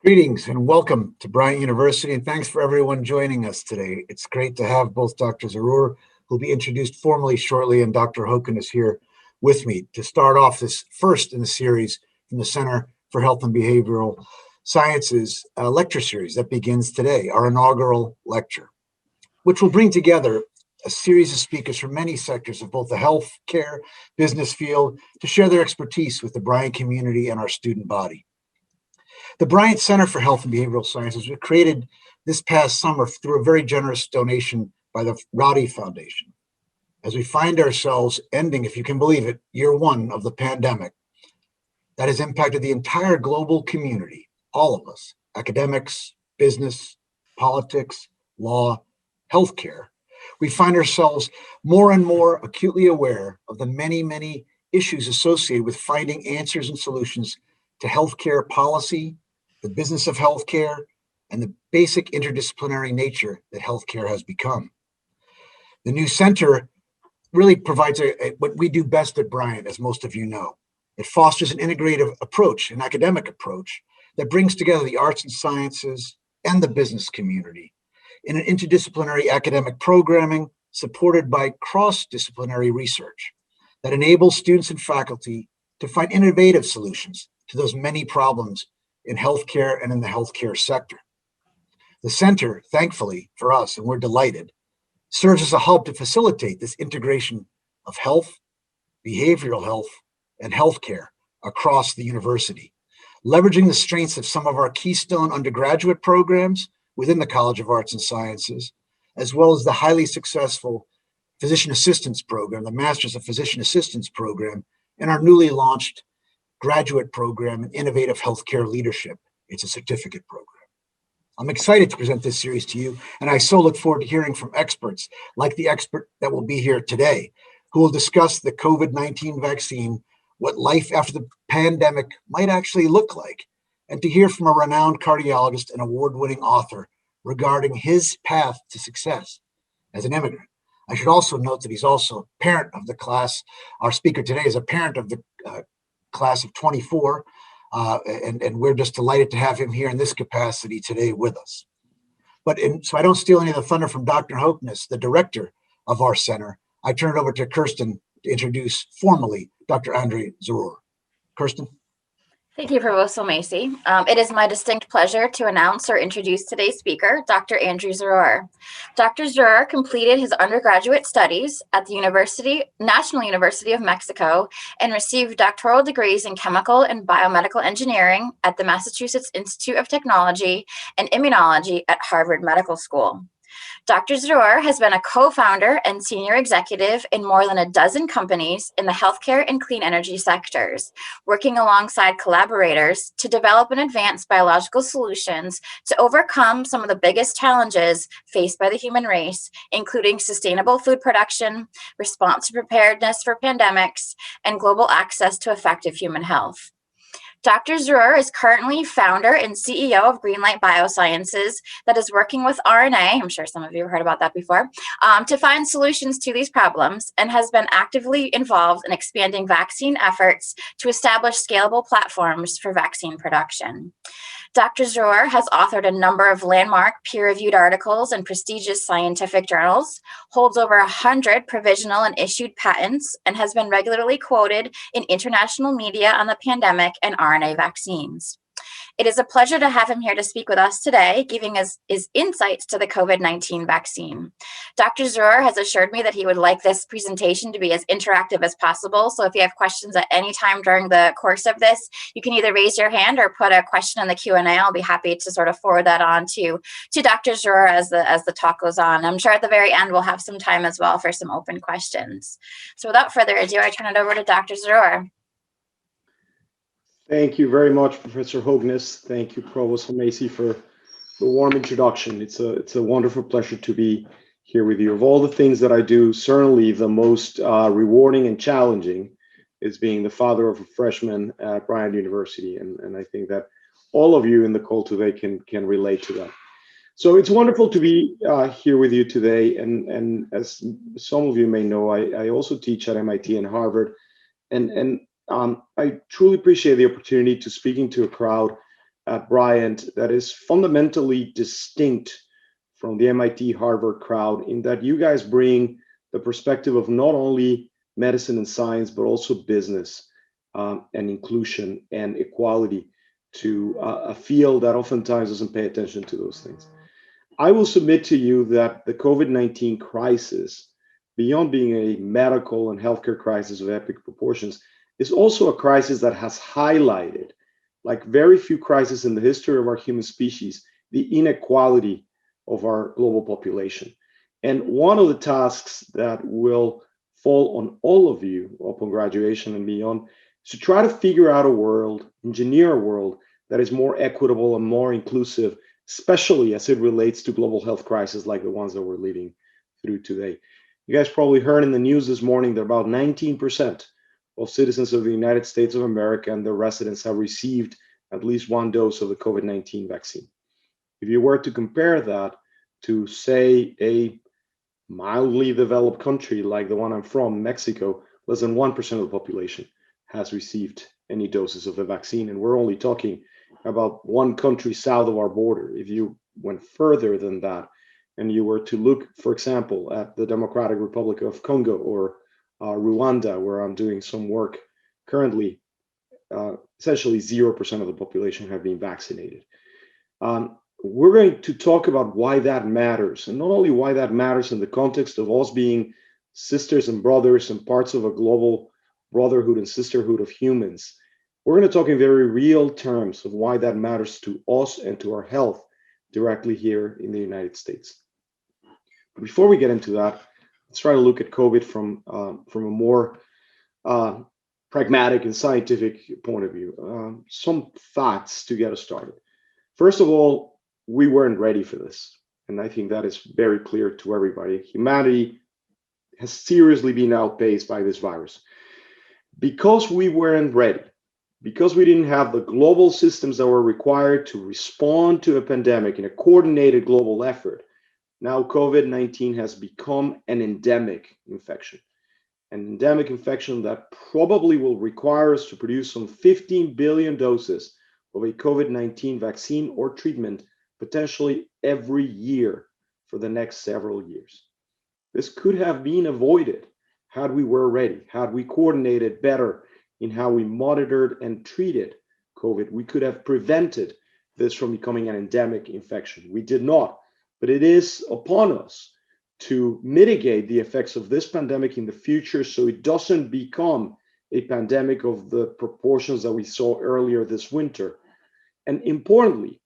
Greetings and welcome to Bryant University, and thanks for everyone joining us today. It's great to have both Dr. Zarur, who'll be introduced formally shortly, and Dr. Hoken is here with me to start off this first in the series from the Center for Health and Behavioral Sciences lecture series that begins today, our inaugural lecture, which will bring together a series of speakers from many sectors of both the health care, business field to share their expertise with the Bryant community and our student body. The Bryant Center for Health and Behavioral Sciences was created this past summer through a very generous donation by the Rna Foundation. As we find ourselves ending, if you can believe it, year one of the pandemic that has impacted the entire global community, all of us, academics, business, politics, law, healthcare, we find ourselves more and more acutely aware of the many, many issues associated with finding answers and solutions to healthcare policy, the business of healthcare, and the basic interdisciplinary nature that healthcare has become. The new center really provides what we do best at Bryant, as most of you know. It fosters an integrative approach, an academic approach, that brings together the arts and sciences and the business community in an interdisciplinary academic programming supported by cross-disciplinary research that enables students and faculty to find innovative solutions to those many problems in healthcare and in the healthcare sector. The center, thankfully for us, and we're delighted, serves as a hub to facilitate this integration of health, behavioral health, and healthcare across the university, leveraging the strengths of some of our keystone undergraduate programs within the College of Arts and Sciences, as well as the highly successful Physician Assistance Program, the Masters of Physician Assistance Program, and our newly launched graduate program in innovative healthcare leadership. It's a certificate program. I'm excited to present this series to you, and I so look forward to hearing from experts like the expert that will be here today, who will discuss the COVID-19 vaccine, what life after the pandemic might actually look like, and to hear from a renowned cardiologist and award-winning author regarding his path to success as an immigrant. I should also note that he's also a parent of the class. Our speaker today is a parent of the class of 24, and we're just delighted to have him here in this capacity today with us. So I don't steal any of the thunder from Dr. Hoeknes, the director of our center, I turn it over to Kirsten to introduce formally Dr. Andre Zarur. Kirsten. Thank you, Provost Macy. It is my distinct pleasure to announce or introduce today's speaker, Dr. Andrew Zarur. Dr. Zarur completed his undergraduate studies at the National University of Mexico and received doctoral degrees in chemical and biomedical engineering at the Massachusetts Institute of Technology and Immunology at Harvard Medical School. Dr. Zarur has been a co-founder and senior executive in more than a dozen companies in the healthcare and clean energy sectors, working alongside collaborators to develop and advance biological solutions to overcome some of the biggest challenges faced by the human race, including sustainable food production, response to preparedness for pandemics, and global access to effective human health. Dr. Zarur is currently founder and CEO of Greenlight Biosciences that is working with RNA, I'm sure some of you have heard about that before, to find solutions to these problems, and has been actively involved in expanding vaccine efforts to establish scalable platforms for vaccine production. Dr. Zarur has authored a number of landmark peer-reviewed articles in prestigious scientific journals, holds over 100 provisional and issued patents, and has been regularly quoted in international media on the pandemic and RNA vaccines. It is a pleasure to have him here to speak with us today, giving us his insights to the COVID-19 vaccine. Dr. Zarur has assured me that he would like this presentation to be as interactive as possible. So if you have questions at any time during the course of this, you can either raise your hand or put a question in the Q&A. I'll be happy to sort of forward that on to Dr. Zarur as the talk goes on. I'm sure at the very end we'll have some time as well for some open questions. So without further ado, I turn it over to Dr. Zarur. Thank you very much, Professor Hoeknes. Thank you, Provost Macy, for the warm introduction. It's a wonderful pleasure to be here with you. Of all the things that I do, certainly the most rewarding and challenging is being the father of a freshman at Bryant University, and I think that all of you in the call today can relate to that. So it's wonderful to be here with you today, and as some of you may know, I also teach at MIT and Harvard, and I truly appreciate the opportunity to speaking to a crowd at Bryant that is fundamentally distinct from the MIT Harvard crowd, in that you guys bring the perspective of not only medicine and science, but also business and inclusion and equality to a field that oftentimes doesn't pay attention to those things. I will submit to you that the COVID-19 crisis, beyond being a medical and healthcare crisis of epic proportions, is also a crisis that has highlighted, like very few crises in the history of our human species, the inequality of our global population. And one of the tasks that will fall on all of you upon graduation and beyond is to try to figure out a world, engineer a world that is more equitable and more inclusive, especially as it relates to global health crises like the ones that we're living through today. You guys probably heard in the news this morning that about 19% of citizens of the United States of America and their residents have received at least one dose of the COVID-19 vaccine. If you were to compare that to, say, a mildly developed country like the one I'm from, Mexico, less than 1% of the population has received any doses of the vaccine. And we're only talking about one country south of our border. If you went further than that, and you were to look, for example, at the Democratic Republic of Congo or Rwanda, where I'm doing some work currently, essentially 0% of the population have been vaccinated. We're going to talk about why that matters, and not only why that matters in the context of us being sisters and brothers and parts of a global brotherhood and sisterhood of humans. We're going to talk in very real terms of why that matters to us and to our health directly here in the United States. But before we get into that, let's try to look at COVID from a more pragmatic and scientific point of view. Some facts to get us started. First of all, we weren't ready for this. And I think that is very clear to everybody. Humanity has seriously been outpaced by this virus. Because we weren't ready, because we didn't have the global systems that were required to respond to a pandemic in a coordinated global effort, now COVID-19 has become an endemic infection. An endemic infection that probably will require us to produce some 15 billion doses of a COVID-19 vaccine or treatment potentially every year for the next several years. This could have been avoided had we were ready, had we coordinated better in how we monitored and treated COVID. We could have prevented this from becoming an endemic infection. We did not, but it is upon us to mitigate the effects of this pandemic in the future so it doesn't become a pandemic of the proportions that we saw earlier this winter. And importantly,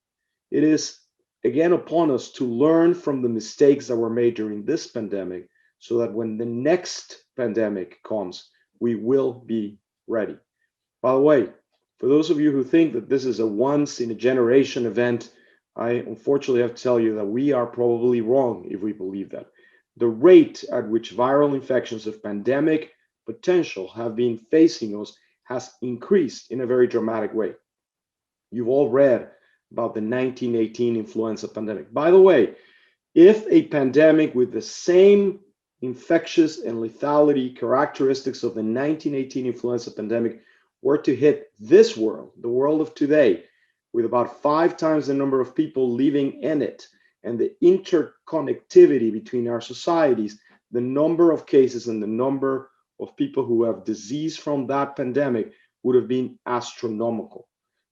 it is again upon us to learn from the mistakes that were made during this pandemic so that when the next pandemic comes, we will be ready. By the way, for those of you who think that this is a once in a generation event, I unfortunately have to tell you that we are probably wrong if we believe that. The rate at which viral infections of pandemic potential have been facing us has increased in a very dramatic way. You've all read about the 1918 influenza pandemic. By the way, if a pandemic with the same infectious and lethality characteristics of the 1918 influenza pandemic were to hit this world, the world of today, with about 5 times the number of people living in it and the interconnectivity between our societies, the number of cases and the number of people who have disease from that pandemic would have been astronomical.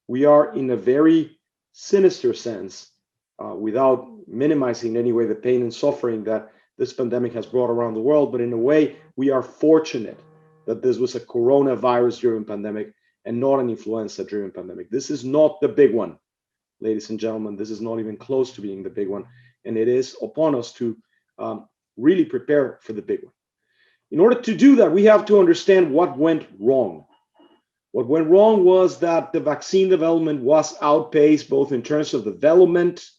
We are in a very sinister sense, without minimizing in any way the pain and suffering that this pandemic has brought around the world, but in a way, we are fortunate that this was a coronavirus-driven pandemic and not an influenza-driven pandemic. This is not the big one, ladies and gentlemen. This is not even close to being the big one, and it is upon us to really prepare for the big one. In order to do that, we have to understand what went wrong. What went wrong was that the vaccine development was outpaced both in terms of development,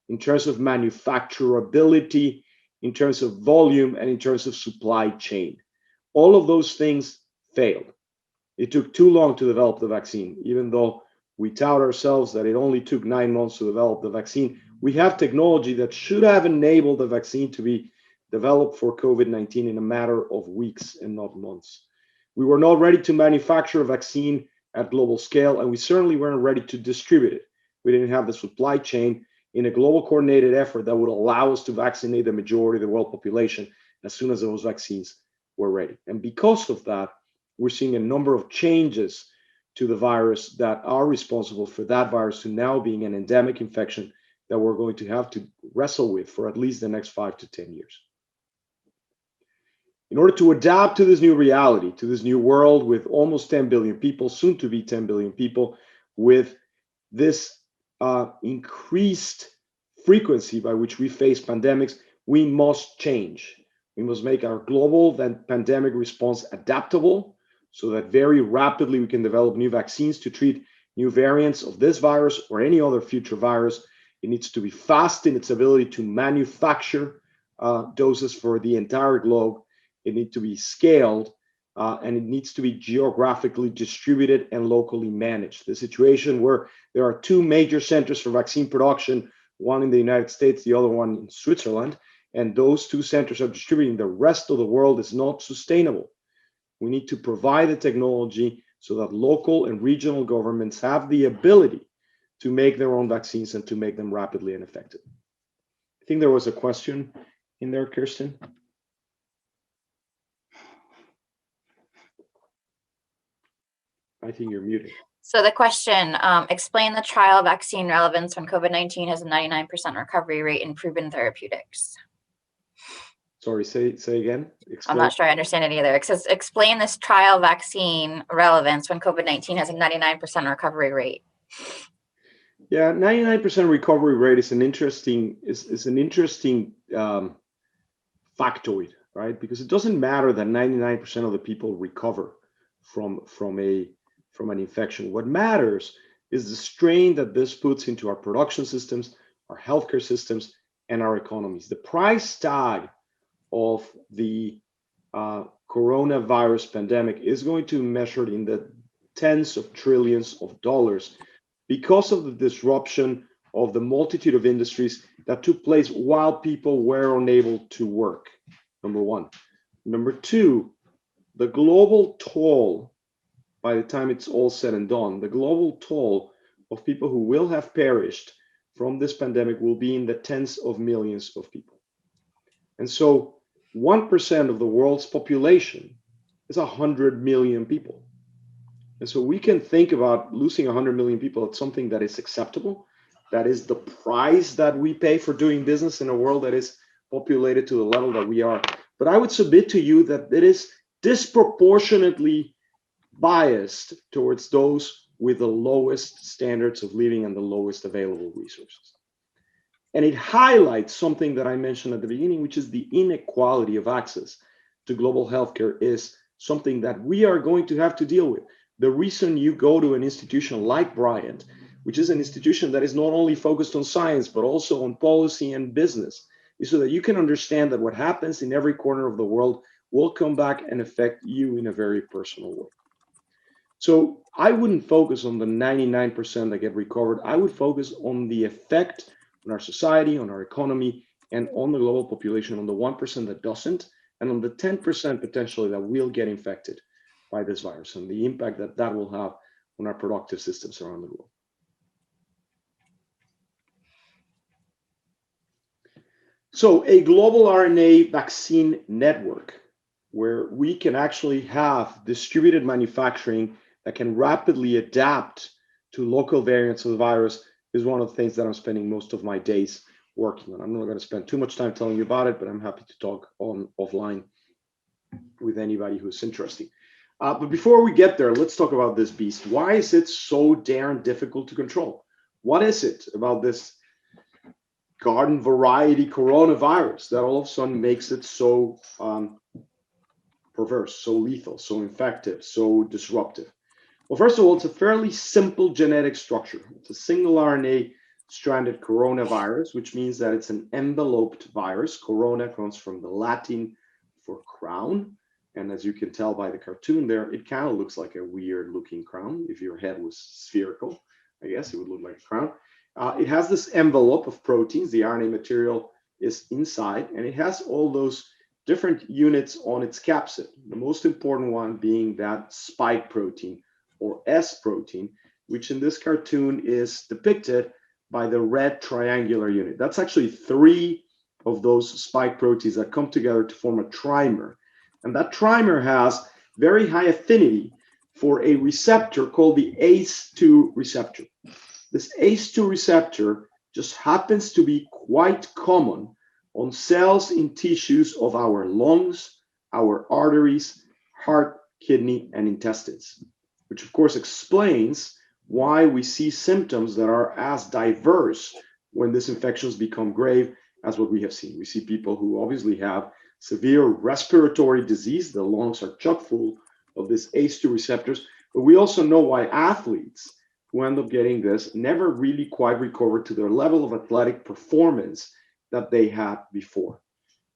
in terms of manufacturability, in terms of volume, and in terms of supply chain. All of those things failed. It took too long to develop the vaccine. Even though we tout ourselves that it only took 9 months to develop the vaccine, we have technology that should have enabled the vaccine to be developed for COVID-19 in a matter of weeks and not months. We were not ready to manufacture a vaccine at global scale, and we certainly weren't ready to distribute it. We didn't have the supply chain in a global coordinated effort that would allow us to vaccinate the majority of the world population as soon as those vaccines were ready. And because of that, we're seeing a number of changes to the virus that are responsible for that virus to now being an endemic infection that we're going to have to wrestle with for at least the next 5 to 10 years. In order to adapt to this new reality, to this new world with almost 10 billion people, soon to be 10 billion people, with this increased frequency by which we face pandemics, we must change. We must make our global pandemic response adaptable so that very rapidly we can develop new vaccines to treat new variants of this virus or any other future virus. It needs to be fast in its ability to manufacture doses for the entire globe. It needs to be scaled, and it needs to be geographically distributed and locally managed. The situation where there are 2 major centers for vaccine production, one in the United States, the other one in Switzerland, and those 2 centers are distributing the rest of the world is not sustainable. We need to provide the technology so that local and regional governments have the ability to make their own vaccines and to make them rapidly and effective. I think there was a question in there, Kirsten. I think you're muted. So the question, explain the trial vaccine relevance when COVID-19 has a 99% recovery rate in proven therapeutics. Sorry, say again. Explain. I'm not sure I understand it either. It says, explain this trial vaccine relevance when COVID-19 has a 99% recovery rate. Yeah, 99% recovery rate is an interesting factoid, right? Because it doesn't matter that 99% of the people recover from an infection. What matters is the strain that this puts into our production systems, our healthcare systems, and our economies. The price tag of the coronavirus pandemic is going to be measured in the tens of trillions of dollars because of the disruption of the multitude of industries that took place while people were unable to work, number one. Number two, the global toll, by the time it's all said and done, the global toll of people who will have perished from this pandemic will be in the tens of millions of people. And so 1% of the world's population is 100 million people. And so we can think about losing 100 million people as something that is acceptable. That is the price that we pay for doing business in a world that is populated to the level that we are. But I would submit to you that it is disproportionately biased towards those with the lowest standards of living and the lowest available resources. And it highlights something that I mentioned at the beginning, which is the inequality of access to global healthcare is something that we are going to have to deal with. The reason you go to an institution like Bryant, which is an institution that is not only focused on science, but also on policy and business, is so that you can understand that what happens in every corner of the world will come back and affect you in a very personal way. So I wouldn't focus on the 99% that get recovered. I would focus on the effect on our society, on our economy, and on the global population, on the 1% that doesn't, and on the 10% potentially that will get infected by this virus, and the impact that that will have on our productive systems around the world. So a global RNA vaccine network where we can actually have distributed manufacturing that can rapidly adapt to local variants of the virus is one of the things that I'm spending most of my days working on. I'm not going to spend too much time telling you about it, but I'm happy to talk offline with anybody who's interested. But before we get there, let's talk about this beast. Why is it so darn difficult to control? What is it about this garden variety coronavirus that all of a sudden makes it so perverse, so lethal, so infective, so disruptive? Well, first of all, it's a fairly simple genetic structure. It's a single RNA stranded coronavirus, which means that it's an enveloped virus. Corona comes from the Latin for crown. And as you can tell by the cartoon there, it kind of looks like a weird looking crown. If your head was spherical, I guess it would look like a crown. It has this envelope of proteins. The RNA material is inside, and it has all those different units on its capsid. The most important one being that spike protein, or S protein, which in this cartoon is depicted by the red triangular unit. That's actually 3 of those spike proteins that come together to form a trimer. And that trimer has very high affinity for a receptor called the ACE2 receptor. This ACE2 receptor just happens to be quite common on cells in tissues of our lungs, our arteries, heart, kidney, and intestines, which of course explains why we see symptoms that are as diverse when these infections become grave as what we have seen. We see people who obviously have severe respiratory disease, the lungs are chock full of these ACE2 receptors, but we also know why athletes who end up getting this never really quite recover to their level of athletic performance that they had before.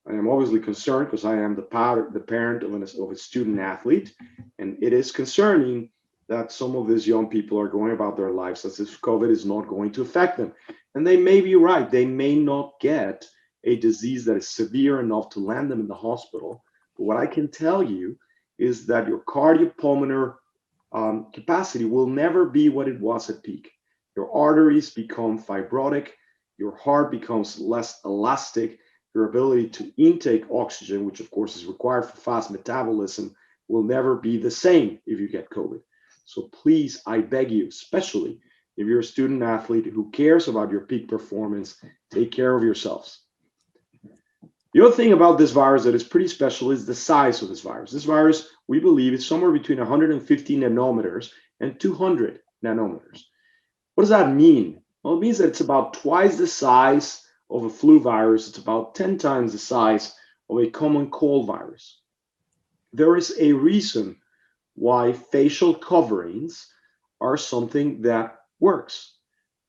I am obviously concerned because I am the parent of a student athlete, and it is concerning that some of these young people are going about their lives as if COVID is not going to affect them. And they may be right. They may not get a disease that is severe enough to land them in the hospital. But what I can tell you is that your cardiopulmonary capacity will never be what it was at peak. Your arteries become fibrotic, your heart becomes less elastic, your ability to intake oxygen, which of course is required for fast metabolism, will never be the same if you get COVID. So please, I beg you, especially if you're a student athlete who cares about your peak performance, take care of yourselves. The other thing about this virus that is pretty special is the size of this virus. This virus, we believe, is somewhere between 150 nanometers and 200 nanometers. What does that mean? Well, it means that it's about twice the size of a flu virus. It's about 10 times the size of a common cold virus. There is a reason why facial coverings are something that works.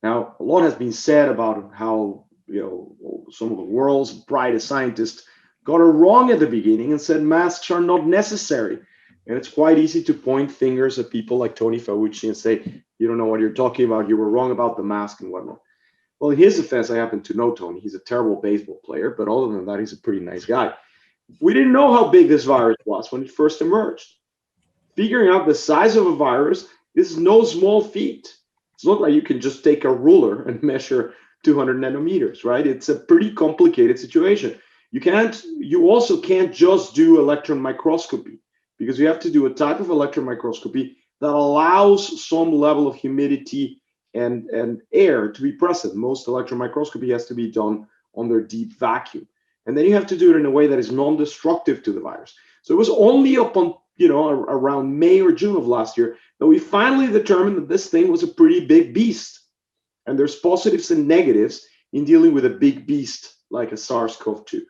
Now, a lot has been said about how some of the world's brightest scientists got it wrong at the beginning and said masks are not necessary. And it's quite easy to point fingers at people like Tony Fauci and say, you don't know what you're talking about. You were wrong about the mask and whatnot. Well, in his defense, I happen to know Tony. He's a terrible baseball player, but other than that, he's a pretty nice guy. We didn't know how big this virus was when it first emerged. Figuring out the size of a virus is no small feat. It's not like you can just take a ruler and measure 200 nanometers, right? It's a pretty complicated situation. You also can't just do electron microscopy, because you have to do a type of electron microscopy that allows some level of humidity and air to be present. Most electron microscopy has to be done under deep vacuum. And then you have to do it in a way that is non-destructive to the virus. So it was only up on, around May or June of last year that we finally determined that this thing was a pretty big beast. And there's positives and negatives in dealing with a big beast like a SARS-CoV-2.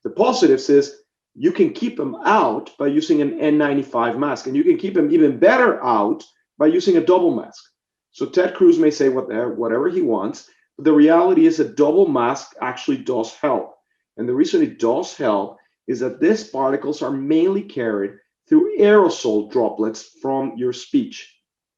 The positives is you can keep them out by using an N95 mask, and you can keep them even better out by using a double mask. So Ted Cruz may say whatever he wants, but the reality is a double mask actually does help. And the reason it does help is that these particles are mainly carried through aerosol droplets from your speech.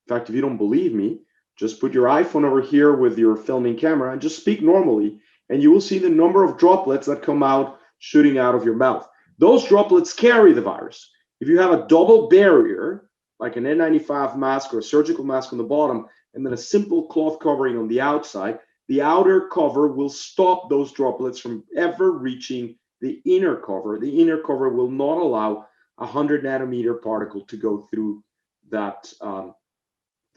In fact, if you don't believe me, just put your iPhone over here with your filming camera and just speak normally, and you will see the number of droplets that come out shooting out of your mouth. Those droplets carry the virus. If you have a double barrier, like an N95 mask or a surgical mask on the bottom, and then a simple cloth covering on the outside, the outer cover will stop those droplets from ever reaching the inner cover. The inner cover will not allow a 100 nanometer particle to go through that,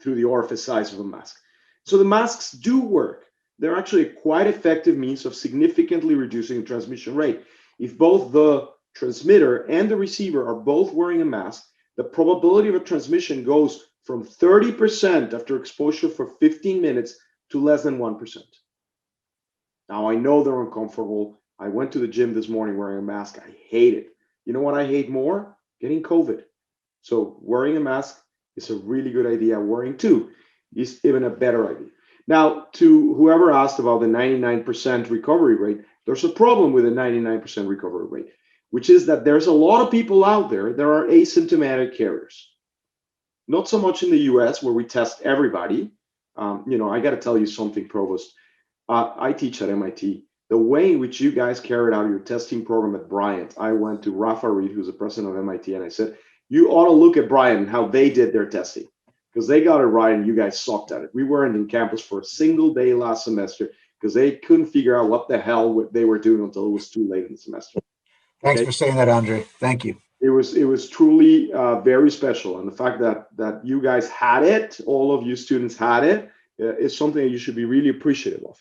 through the orifice size of a mask. So the masks do work. They're actually a quite effective means of significantly reducing the transmission rate. If both the transmitter and the receiver are both wearing a mask, the probability of a transmission goes from 30% after exposure for 15 minutes to less than 1%. Now, I know they're uncomfortable. I went to the gym this morning wearing a mask. I hate it. You know what I hate more? Getting COVID. So wearing a mask is a really good idea. Wearing two is even a better idea. Now, to whoever asked about the 99% recovery rate, there's a problem with the 99% recovery rate, which is that there's a lot of people out there that are asymptomatic carriers. Not so much in the US where we test everybody. I got to tell you something, Provost. I teach at MIT. The way in which you guys carried out your testing program at Bryant, I went to Rafa Reed, who's the president of MIT, and I said, you ought to look at Bryant and how they did their testing. because they got it right and you guys sucked at it. We weren't in campus for a single day last semester because they couldn't figure out what the hell they were doing until it was too late in the semester. Thanks for saying that, Andre. Thank you. It was truly very special, and the fact that you guys had it, all of you students had it, is something that you should be really appreciative of.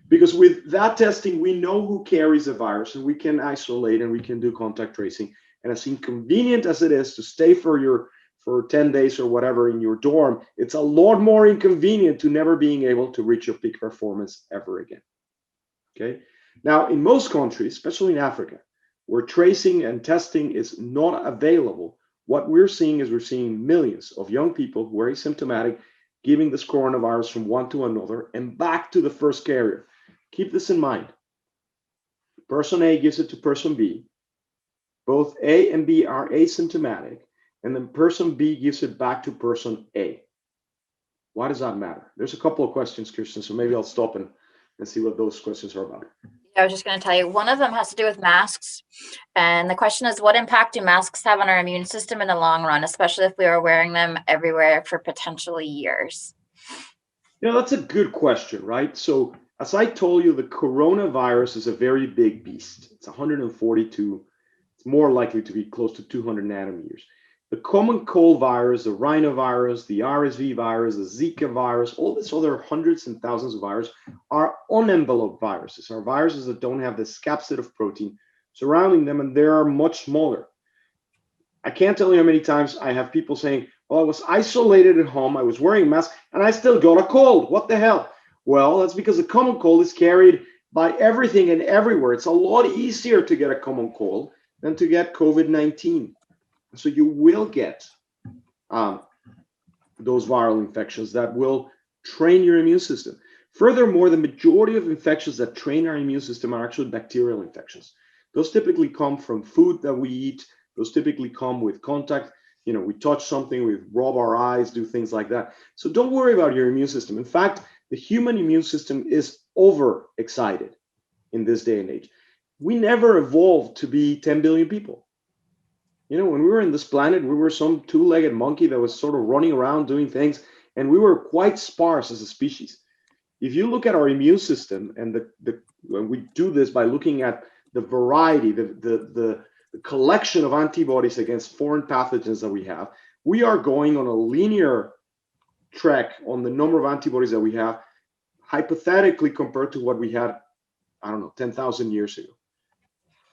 Because with that testing, we know who carries the virus, and we can isolate and we can do contact tracing. And as inconvenient as it is to stay for 10 days or whatever in your dorm, it's a lot more inconvenient to never being able to reach your peak performance ever again. Okay. Now, in most countries, especially in Africa, where tracing and testing is not available, what we're seeing millions of young people who are asymptomatic giving this coronavirus from one to another and back to the first carrier. Keep this in mind. Person A gives it to person B. Both A and B are asymptomatic, and then person B gives it back to person A. Why does that matter? There's a couple of questions, Kirsten, so maybe I'll stop and see what those questions are about. I was just going to tell you, one of them has to do with masks. And the question is, what impact do masks have on our immune system in the long run, especially if we are wearing them everywhere for potentially years? That's a good question, right? So as I told you, the coronavirus is a very big beast. It's 142. It's more likely to be close to 200 nanometers. The common cold virus, the Rna virus, the RSV virus, the Zika virus, all these other hundreds and thousands of viruses are unenveloped viruses, are viruses that don't have this capsid of protein surrounding them, and they are much smaller. I can't tell you how many times I have people saying, well, I was isolated at home, I was wearing a mask, and I still got a cold. What the hell? Well, that's because a common cold is carried by everything and everywhere. It's a lot easier to get a common cold than to get COVID-19. So you will get those viral infections that will train your immune system. Furthermore, the majority of infections that train our immune system are actually bacterial infections. Those typically come from food that we eat. Those typically come with contact. We touch something, we rub our eyes, do things like that. So don't worry about your immune system. In fact, the human immune system is overexcited in this day and age. We never evolved to be 10 billion people. When we were in this planet, we were some two-legged monkey that was sort of running around doing things, and we were quite sparse as a species. If you look at our immune system, and we do this by looking at the variety, the collection of antibodies against foreign pathogens that we are going on a linear trek on the number of antibodies that we have, hypothetically compared to what we had, 10,000 years ago.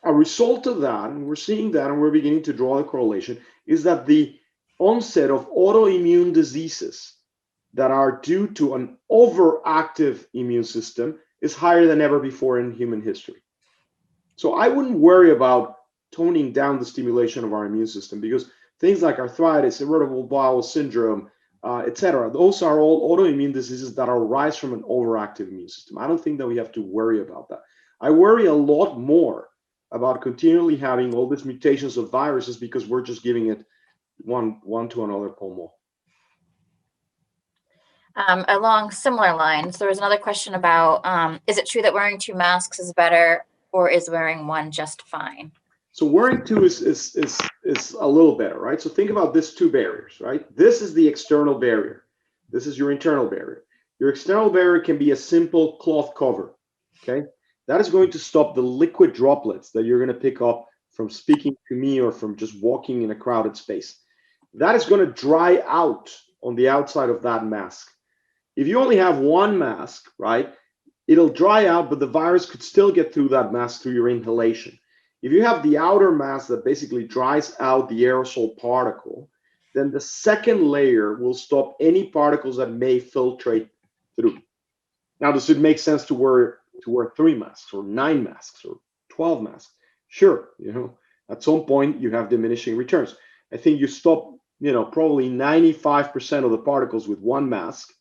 A result of that, and we're seeing that and we're beginning to draw a correlation, is that the onset of autoimmune diseases that are due to an overactive immune system is higher than ever before in human history. So I wouldn't worry about toning down the stimulation of our immune system, because things like arthritis, irritable bowel syndrome, etc., those are all autoimmune diseases that arise from an overactive immune system. I don't think that we have to worry about that. I worry a lot more about continually having all these mutations of viruses because we're just giving it one to another pulmo. Along similar lines, there was another question about, is it true that wearing 2 masks is better, or is wearing 1 just fine? So wearing 2 is a little better, right? So think about this 2 barriers, right? This is the external barrier. This is your internal barrier. Your external barrier can be a simple cloth cover, okay? That is going to stop the liquid droplets that you're going to pick up from speaking to me or from just walking in a crowded space. That is going to dry out on the outside of that mask. If you only have 1 mask, right, it'll dry out, but the virus could still get through that mask through your inhalation. If you have the outer mask that basically dries out the aerosol particle, then the second layer will stop any particles that may filtrate through. Now, does it make sense to wear 3 masks or 9 masks or 12 masks? Sure, at some point you have diminishing returns. I think you stop, probably 95% of the particles with 1 mask.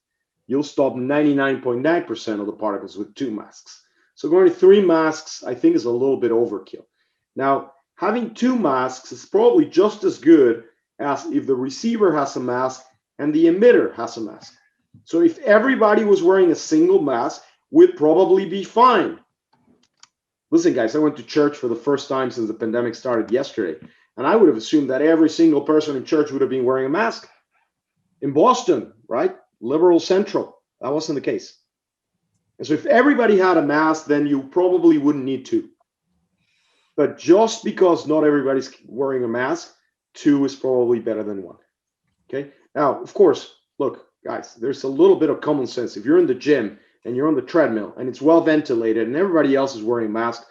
You'll stop 99.9% of the particles with 2 masks. So going to 3 masks, I think, is a little bit overkill. Now, having 2 masks is probably just as good as if the receiver has a mask and the emitter has a mask. So if everybody was wearing a single mask, we'd probably be fine. Listen, guys, I went to church for the first time since the pandemic started yesterday, and I would have assumed that every single person in church would have been wearing a mask. In Boston, right? Liberal central. That wasn't the case. And so if everybody had a mask, then you probably wouldn't need two. But just because not everybody's wearing a mask, two is probably better than one. Okay. Now, of course, look, guys, there's a little bit of common sense. If you're in the gym and you're on the treadmill and it's well ventilated and everybody else is wearing a mask,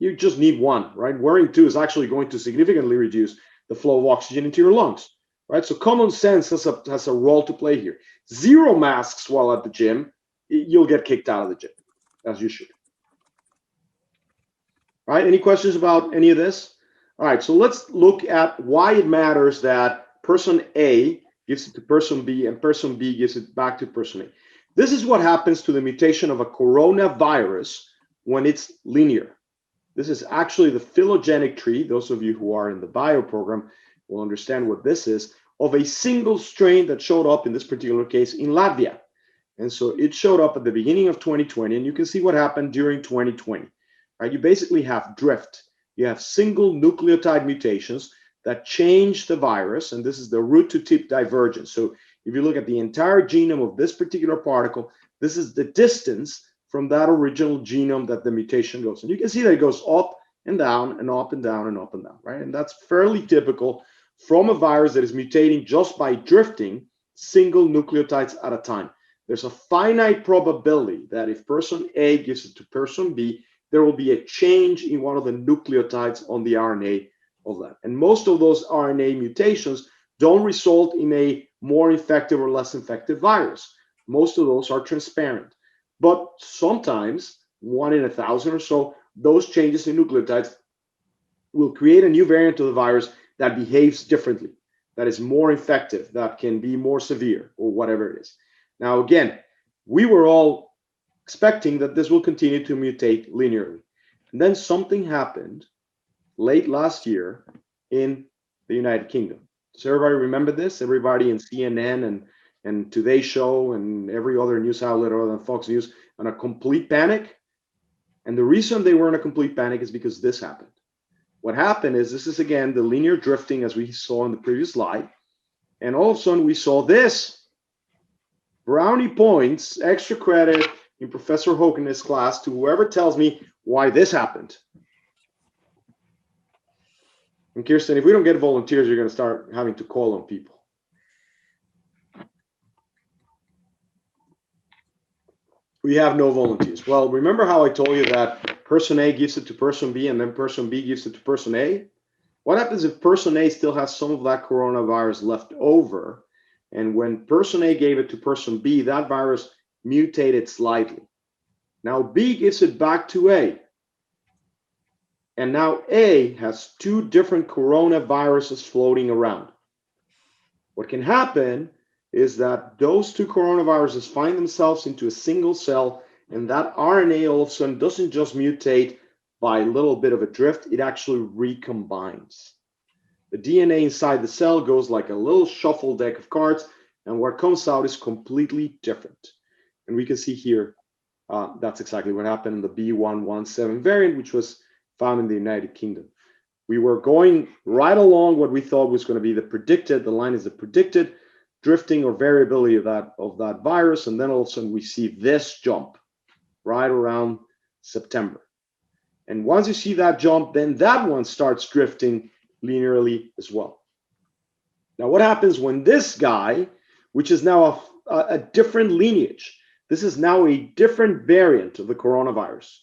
you just need one, right? Wearing two is actually going to significantly reduce the flow of oxygen into your lungs, right? So common sense has a role to play here. Zero masks while at the gym, you'll get kicked out of the gym, as you should. All right, any questions about any of this? All right, so let's look at why it matters that person A gives it to person B and person B gives it back to person A. This is what happens to the mutation of a coronavirus when it's linear. This is actually the phylogenetic tree. Those of you who are in the bio program will understand what this is, of a single strain that showed up in this particular case in Latvia. And so it showed up at the beginning of 2020, and you can see what happened during 2020. Right? You basically have drift. You have single nucleotide mutations that change the virus, and this is the root to tip divergence. So if you look at the entire genome of this particular particle, this is the distance from that original genome that the mutation goes. And you can see that it goes up and down and up and down and up and down, right? And that's fairly typical from a virus that is mutating just by drifting single nucleotides at a time. There's a finite probability that if person A gives it to person B, there will be a change in one of the nucleotides on the RNA of that. And most of those RNA mutations don't result in a more infective or less infective virus. Most of those are transparent. But sometimes, 1 in 1,000 or so, those changes in nucleotides will create a new variant of the virus that behaves differently, that is more infective, that can be more severe, or whatever it is. Now, again, we were all expecting that this will continue to mutate linearly. And then something happened late last year in the United Kingdom. Does everybody remember this? Everybody in CNN and Today Show and every other news outlet other than Fox News on a complete panic? And the reason they were in a complete panic is because this happened. What happened is, this is again the linear drifting as we saw in the previous slide. And all of a sudden we saw this. Brownie points, extra credit in Professor Hogan's class to whoever tells me why this happened. And Kirsten, if we don't get volunteers, you're going to start having to call on people. We have no volunteers. Well, remember how I told you that person A gives it to person B and then person B gives it to person A? What happens if person A still has some of that coronavirus left over? And when person A gave it to person B, that virus mutated slightly. Now B gives it back to A. And now A has two different coronaviruses floating around. What can happen is that those two coronaviruses find themselves into a single cell, and that RNA all of a sudden doesn't just mutate by a little bit of a drift, it actually recombines. The DNA inside the cell goes like a little shuffle deck of cards, and what comes out is completely different. And we can see here, that's exactly what happened in the B117 variant, which was found in the United Kingdom. We were going right along what we thought was going to be the predicted, the line is the predicted drifting or variability of that virus, and then all of a sudden we see this jump right around September. And once you see that jump, then that one starts drifting linearly as well. Now, what happens when this guy, which is now a different lineage, this is now a different variant of the coronavirus.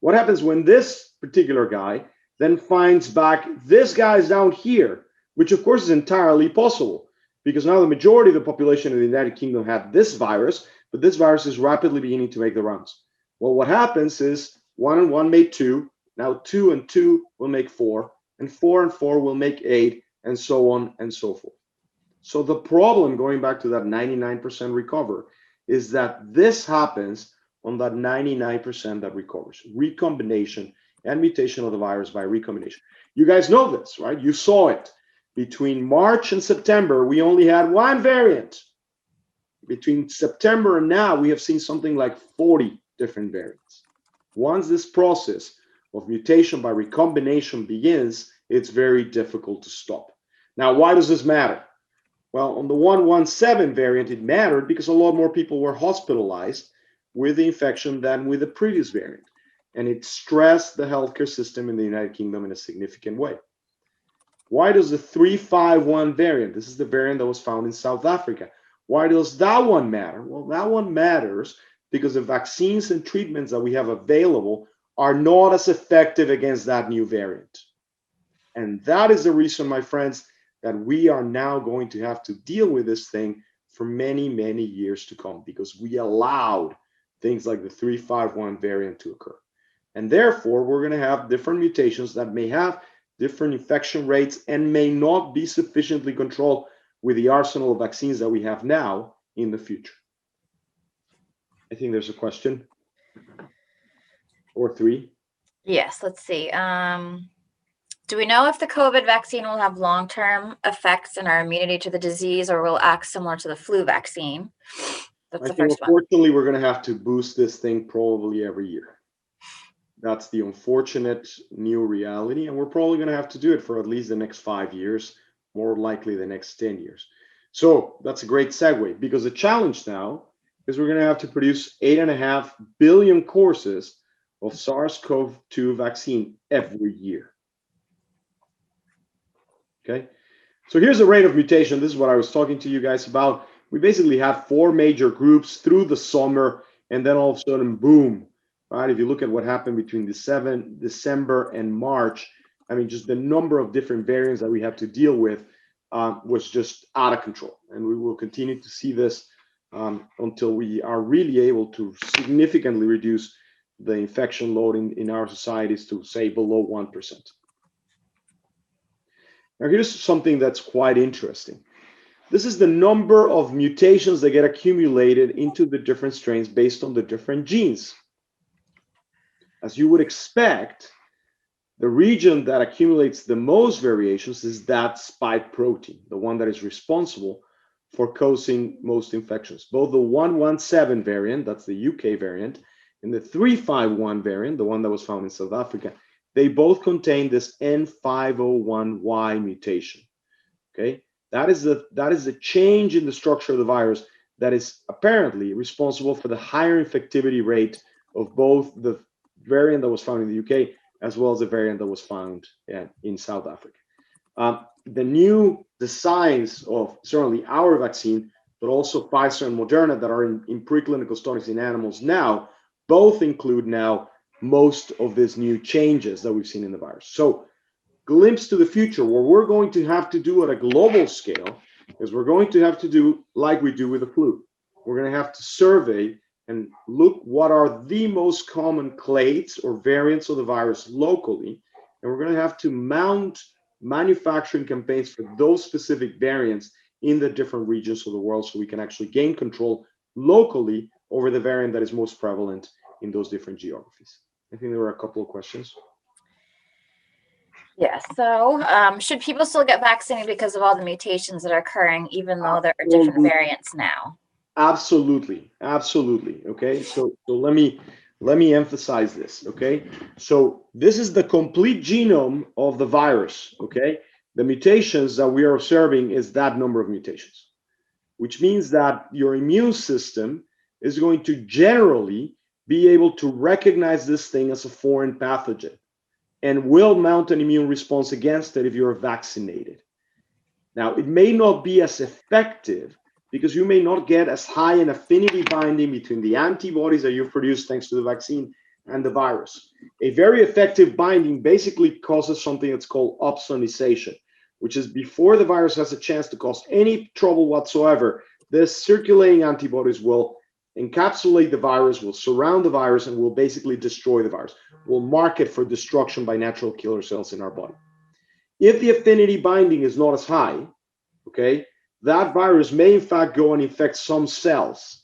What happens when this particular guy then finds back this guy's down here, which of course is entirely possible, because now the majority of the population in the United Kingdom had this virus, but this virus is rapidly beginning to make the rounds. Well, what happens is 1 and 1 made 2, now 2 and 2 will make 4, and 4 and 4 will make 8, and so on and so forth. So the problem, going back to that 99% recover, is that this happens on that 99% that recovers. Recombination and mutation of the virus by recombination. You guys know this, right? You saw it. Between March and September, we only had one variant. Between September and now, we have seen something like 40 different variants. Once this process of mutation by recombination begins, it's very difficult to stop. Now, why does this matter? Well, on the 117 variant, it mattered because a lot more people were hospitalized with the infection than with the previous variant. And it stressed the healthcare system in the United Kingdom in a significant way. Why does the 351 variant, this is the variant that was found in South Africa, why does that one matter? Well, that one matters because the vaccines and treatments that we have available are not as effective against that new variant. And that is the reason, my friends, that we are now going to have to deal with this thing for many, many years to come, because we allowed things like the 351 variant to occur. And therefore, we're going to have different mutations that may have different infection rates and may not be sufficiently controlled with the arsenal of vaccines that we have now in the future. I think there's a question or three. Yes, let's see. Do we know if the COVID vaccine will have long-term effects in our immunity to the disease, or will act similar to the flu vaccine? That's the first one. Unfortunately, we're going to have to boost this thing probably every year. That's the unfortunate new reality, and we're probably going to have to do it for at least the next 5 years, more likely the next 10 years. So that's a great segue, because the challenge now is we're going to have to produce 8.5 billion courses of SARS-CoV-2 vaccine every year. Okay, so here's the rate of mutation. This is what I was talking to you guys about. We basically had 4 major groups through the summer, and then all of a sudden, boom, right? If you look at what happened between December and March, I mean, just the number of different variants that we have to deal with was just out of control. And we will continue to see this until we are really able to significantly reduce the infection load in our societies to, say, below 1%. Now, here's something that's quite interesting. This is the number of mutations that get accumulated into the different strains based on the different genes. As you would expect, the region that accumulates the most variations is that spike protein, the one that is responsible for causing most infections. Both the 117 variant, that's the UK variant, and the 351 variant, the one that was found in South Africa, they both contain this N501Y mutation. Okay, that is the change in the structure of the virus that is apparently responsible for the higher infectivity rate of both the variant that was found in the UK as well as the variant that was found in South Africa. The designs of certainly our vaccine, but also Pfizer and Moderna that are in preclinical studies in animals now, both include now most of these new changes that we've seen in the virus. So, glimpse to the future, what we're going to have to do at a global scale is we're going to have to do like we do with the flu. We're going to have to survey and look what are the most common clades or variants of the virus locally, and we're going to have to mount manufacturing campaigns for those specific variants in the different regions of the world so we can actually gain control locally over the variant that is most prevalent in those different geographies. I think there were a couple of questions. Yes. So should people still get vaccinated because of all the mutations that are occurring, even though there are different variants now? Absolutely. Absolutely. Okay. So let me emphasize this. Okay. So this is the complete genome of the virus. Okay. The mutations that we are observing is that number of mutations, which means that your immune system is going to generally be able to recognize this thing as a foreign pathogen and will mount an immune response against it if you're vaccinated. Now, it may not be as effective because you may not get as high an affinity binding between the antibodies that you've produced thanks to the vaccine and the virus. A very effective binding basically causes something that's called opsonization, which is before the virus has a chance to cause any trouble whatsoever, the circulating antibodies will encapsulate the virus, will surround the virus, and will basically destroy the virus, will mark it for destruction by natural killer cells in our body. If the affinity binding is not as high, okay, that virus may in fact go and infect some cells,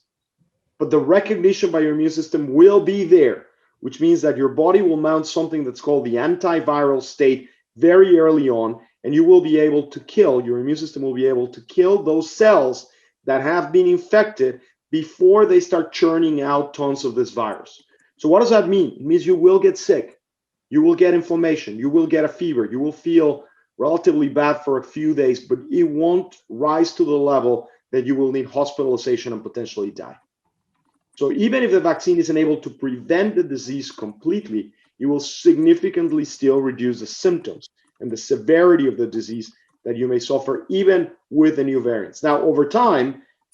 but the recognition by your immune system will be there, which means that your body will mount something that's called the antiviral state very early on, and you will be able to kill, your immune system will be able to kill those cells that have been infected before they start churning out tons of this virus. So what does that mean? It means you will get sick, you will get inflammation, you will get a fever, you will feel relatively bad for a few days, but it won't rise to the level that you will need hospitalization and potentially die. So even if the vaccine isn't able to prevent the disease completely, it will significantly still reduce the symptoms and the severity of the disease that you may suffer even with the new variants. Now, over time,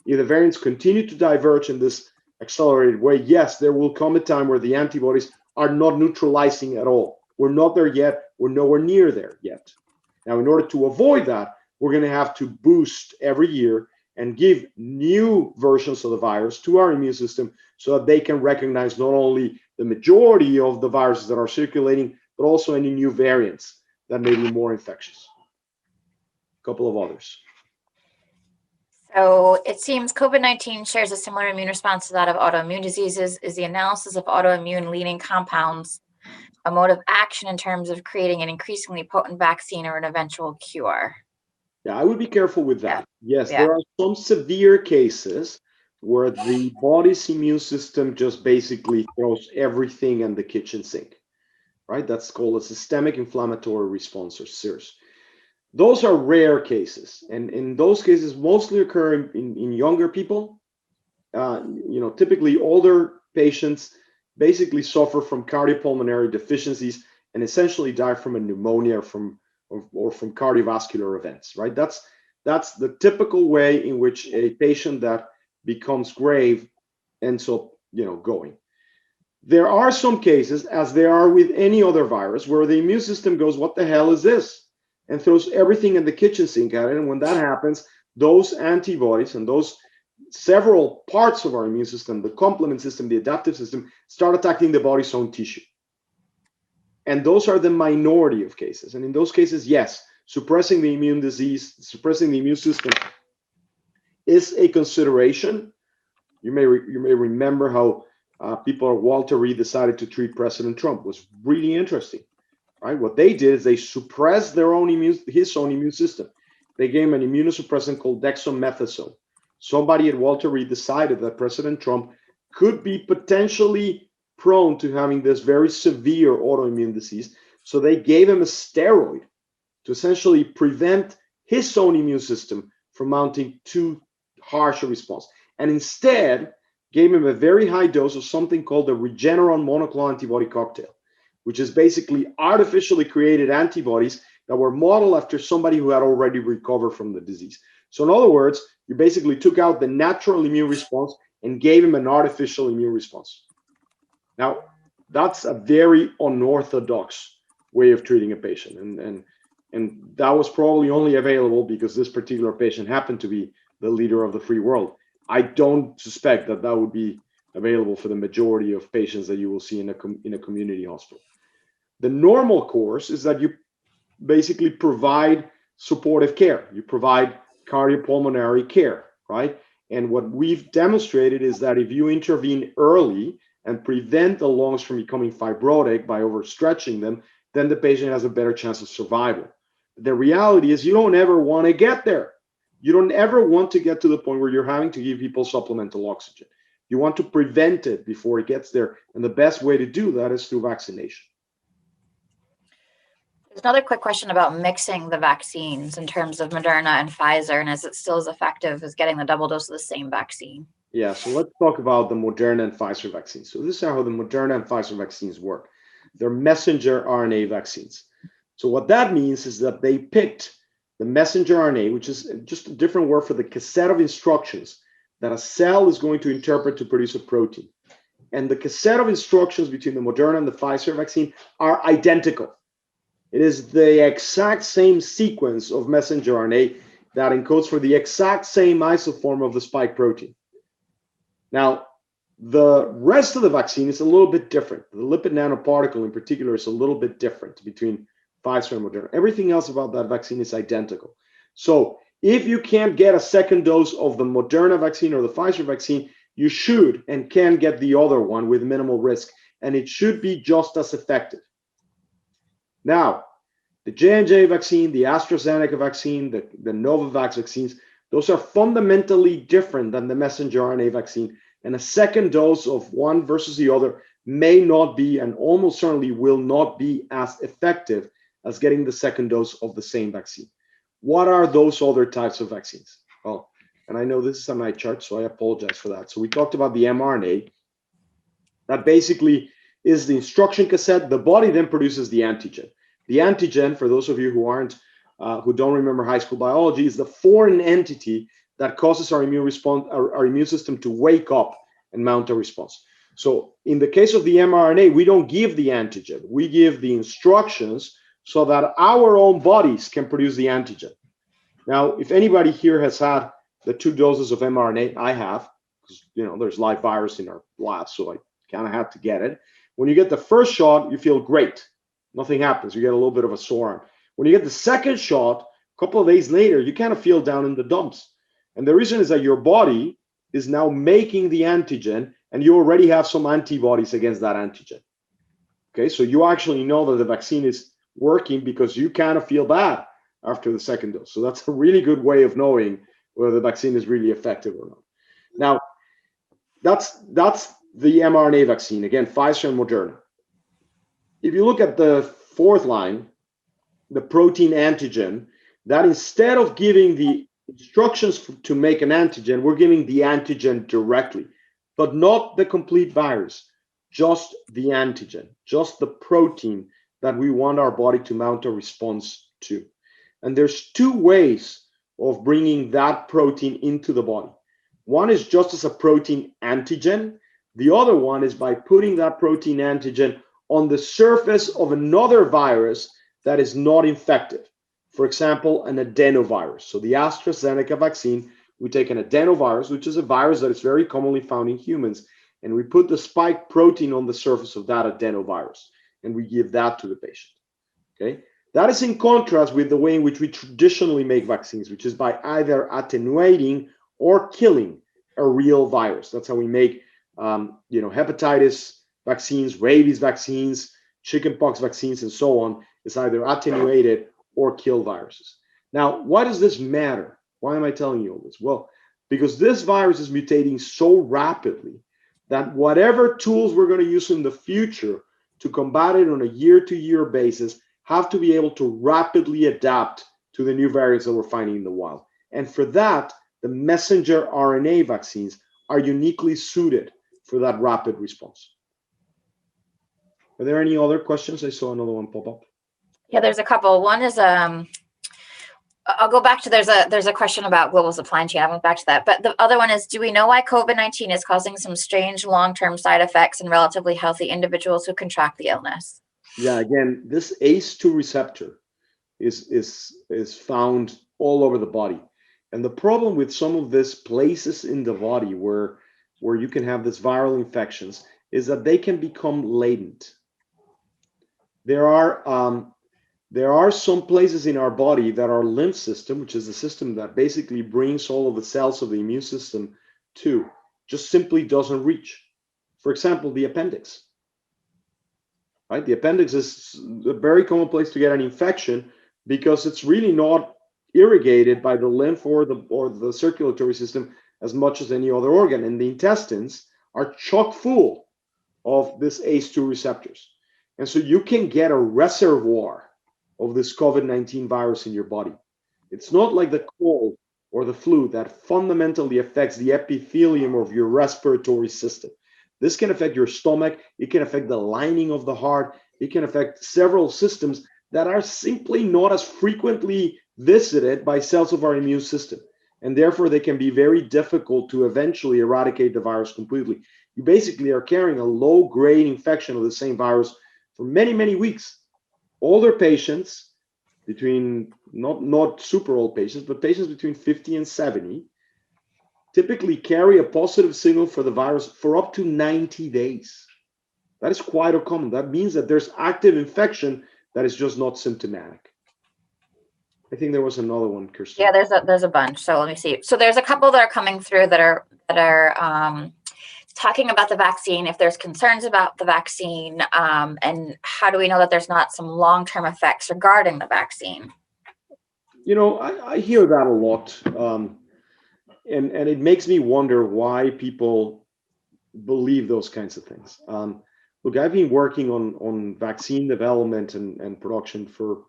if the variants continue to diverge in this accelerated way, yes, there will come a time where the antibodies are not neutralizing at all. We're not there yet. We're nowhere near there yet. Now, in order to avoid that, we're going to have to boost every year and give new versions of the virus to our immune system so that they can recognize not only the majority of the viruses that are circulating, but also any new variants that may be more infectious. A couple of others. So it seems COVID-19 shares a similar immune response to that of autoimmune diseases. Is the analysis of autoimmune leading compounds a mode of action in terms of creating an increasingly potent vaccine or an eventual cure? Yeah, I would be careful with that. Yes, Yeah. there are some severe cases where the body's immune system just basically throws everything in the kitchen sink, right? That's called a systemic inflammatory response, or SIRS. Those are rare cases, and in those cases mostly occur in younger people. Typically older patients basically suffer from cardiopulmonary deficiencies and essentially die from a pneumonia or from cardiovascular events, right? That's the typical way in which a patient that becomes grave ends up, going. There are some cases, as there are with any other virus, where the immune system goes, "What the hell is this?" and throws everything in the kitchen sink at it. And when that happens, those antibodies and those several parts of our immune system, the complement system, the adaptive system, start attacking the body's own tissue. And those are the minority of cases. And in those cases, yes, suppressing the immune system is a consideration. You may remember how people at Walter Reed decided to treat President Trump. It was really interesting, right? What they did is they suppressed his own immune system. They gave him an immunosuppressant called dexamethasone. Somebody at Walter Reed decided that President Trump could be potentially prone to having this very severe autoimmune disease. So they gave him a steroid to essentially prevent his own immune system from mounting too harsh a response. And instead gave him a very high dose of something called the Regeneron monoclonal antibody cocktail, which is basically artificially created antibodies that were modeled after somebody who had already recovered from the disease. So in other words, you basically took out the natural immune response and gave him an artificial immune response. Now, that's a very unorthodox way of treating a patient. And that was probably only available because this particular patient happened to be the leader of the free world. I don't suspect that would be available for the majority of patients that you will see in a community hospital. The normal course is that you basically provide supportive care. You provide cardiopulmonary care, right? And what we've demonstrated is that if you intervene early and prevent the lungs from becoming fibrotic by overstretching them, then the patient has a better chance of survival. The reality is you don't ever want to get there. You don't ever want to get to the point where you're having to give people supplemental oxygen. You want to prevent it before it gets there. And the best way to do that is through vaccination. There's another quick question about mixing the vaccines in terms of Moderna and Pfizer, and is it still as effective as getting the double dose of the same vaccine? Yeah, so let's talk about the Moderna and Pfizer vaccines. So this is how the Moderna and Pfizer vaccines work. They're messenger RNA vaccines. So what that means is that they picked the messenger RNA, which is just a different word for the cassette of instructions that a cell is going to interpret to produce a protein. And the cassette of instructions between the Moderna and the Pfizer vaccine are identical. It is the exact same sequence of messenger RNA that encodes for the exact same isoform of the spike protein. Now, the rest of the vaccine is a little bit different. The lipid nanoparticle in particular is a little bit different between Pfizer and Moderna. Everything else about that vaccine is identical. So if you can't get a second dose of the Moderna vaccine or the Pfizer vaccine, you should and can get the other one with minimal risk, and it should be just as effective. Now, the J&J vaccine, the Astrazeneca vaccine, the Novavax vaccines, those are fundamentally different than the messenger RNA vaccine, and a second dose of one versus the other may not be, and almost certainly will not be, as effective as getting the second dose of the same vaccine. What are those other types of vaccines? Well, and I know this is a night chart, so I apologize for that. So we talked about the mRNA. That basically is the instruction cassette. The body then produces the antigen. The antigen, for those of you who don't remember high school biology, is the foreign entity that causes our immune system to wake up and mount a response. So in the case of the mRNA, we don't give the antigen. We give the instructions so that our own bodies can produce the antigen. Now, if anybody here has had the 2 doses of mRNA, I have, because there's live virus in our lab, so I kind of had to get it. When you get the first shot, you feel great. Nothing happens. You get a little bit of a sore arm. When you get the second shot, a couple of days later, you kind of feel down in the dumps. And the reason is that your body is now making the antigen, and you already have some antibodies against that antigen. Okay, so you actually know that the vaccine is working because you kind of feel bad after the second dose. So that's a really good way of knowing whether the vaccine is really effective or not. Now, that's the mRNA vaccine, again, Pfizer and Moderna. If you look at the fourth line, the protein antigen, that instead of giving the instructions to make an antigen, we're giving the antigen directly, but not the complete virus, just the antigen, just the protein that we want our body to mount a response to. And there's 2 ways of bringing that protein into the body. One is just as a protein antigen. The other one is by putting that protein antigen on the surface of another virus that is not infective. For example, an adenovirus. So the Astrazeneca vaccine, we take an adenovirus, which is a virus that is very commonly found in humans, and we put the spike protein on the surface of that adenovirus, and we give that to the patient. Okay, that is in contrast with the way in which we traditionally make vaccines, which is by either attenuating or killing a real virus. That's how we make, hepatitis vaccines, rabies vaccines, chickenpox vaccines, and so on. It's either attenuated or kill viruses. Now, why does this matter? Why am I telling you all this? Well, because this virus is mutating so rapidly that whatever tools we're going to use in the future to combat it on a year-to-year basis have to be able to rapidly adapt to the new variants that we're finding in the wild. And for that, the messenger RNA vaccines are uniquely suited for that rapid response. Are there any other questions? I saw another one pop up. Yeah, there's a couple. One is I'll go back to there's a question about global supply chain. I went back to that. But the other one is, do we know why COVID-19 is causing some strange long-term side effects in relatively healthy individuals who contract the illness? Yeah, again, this ACE2 receptor is found all over the body. And the problem with some of these places in the body where you can have these viral infections is that they can become latent. There are some places in our body that our lymph system, which is the system that basically brings all of the cells of the immune system to, just simply doesn't reach. For example, the appendix. Right? The appendix is a very common place to get an infection because it's really not irrigated by the lymph or the circulatory system as much as any other organ. And the intestines are chock full of this ACE2 receptors. And so you can get a reservoir of this COVID-19 virus in your body. It's not like the cold or the flu that fundamentally affects the epithelium of your respiratory system. This can affect your stomach. It can affect the lining of the heart. It can affect several systems that are simply not as frequently visited by cells of our immune system. And therefore, they can be very difficult to eventually eradicate the virus completely. You basically are carrying a low-grade infection of the same virus for many, many weeks. Older patients, between not super old patients, but patients between 50 and 70, typically carry a positive signal for the virus for up to 90 days. That is quite uncommon. That means that there's active infection that is just not symptomatic. I think there was another one, Kirsten. Yeah, there's a bunch. So let me see. So there's a couple that are coming through that are talking about the vaccine, if there's concerns about the vaccine, and how do we know that there's not some long-term effects regarding the vaccine? You know, I hear that a lot, and it makes me wonder why people believe those kinds of things. Look, I've been working on vaccine development and production for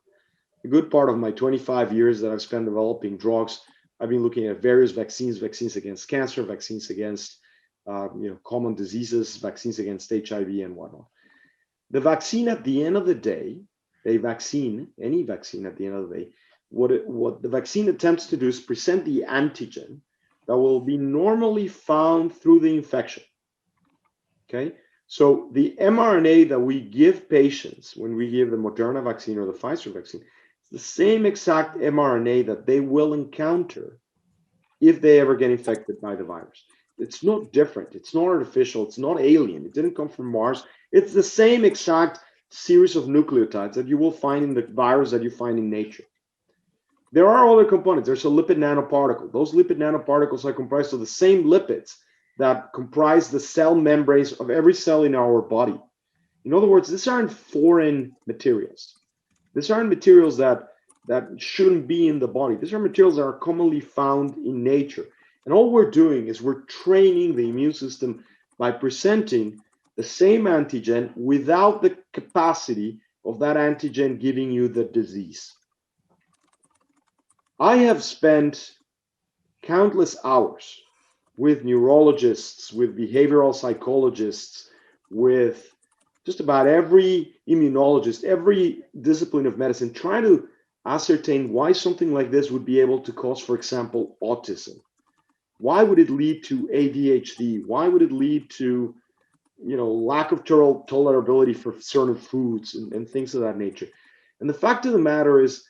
a good part of my 25 years that I've spent developing drugs. I've been looking at various vaccines, vaccines against cancer, vaccines against common diseases, vaccines against HIV and whatnot. The vaccine at the end of the day, any vaccine at the end of the day, what the vaccine attempts to do is present the antigen that will be normally found through the infection. Okay, so the mRNA that we give patients when we give the Moderna vaccine or the Pfizer vaccine, it's the same exact mRNA that they will encounter if they ever get infected by the virus. It's not different. It's not artificial. It's not alien. It didn't come from Mars. It's the same exact series of nucleotides that you will find in the virus that you find in nature. There are other components. There's a lipid nanoparticle. Those lipid nanoparticles are comprised of the same lipids that comprise the cell membranes of every cell in our body. In other words, these aren't foreign materials. These aren't materials that shouldn't be in the body. These are materials that are commonly found in nature. And all we're doing is we're training the immune system by presenting the same antigen without the capacity of that antigen giving you the disease. I have spent countless hours with neurologists, with behavioral psychologists, with just about every immunologist, every discipline of medicine, trying to ascertain why something like this would be able to cause, for example, autism. Why would it lead to ADHD? Why would it lead to, lack of tolerability for certain foods and things of that nature? And the fact of the matter is,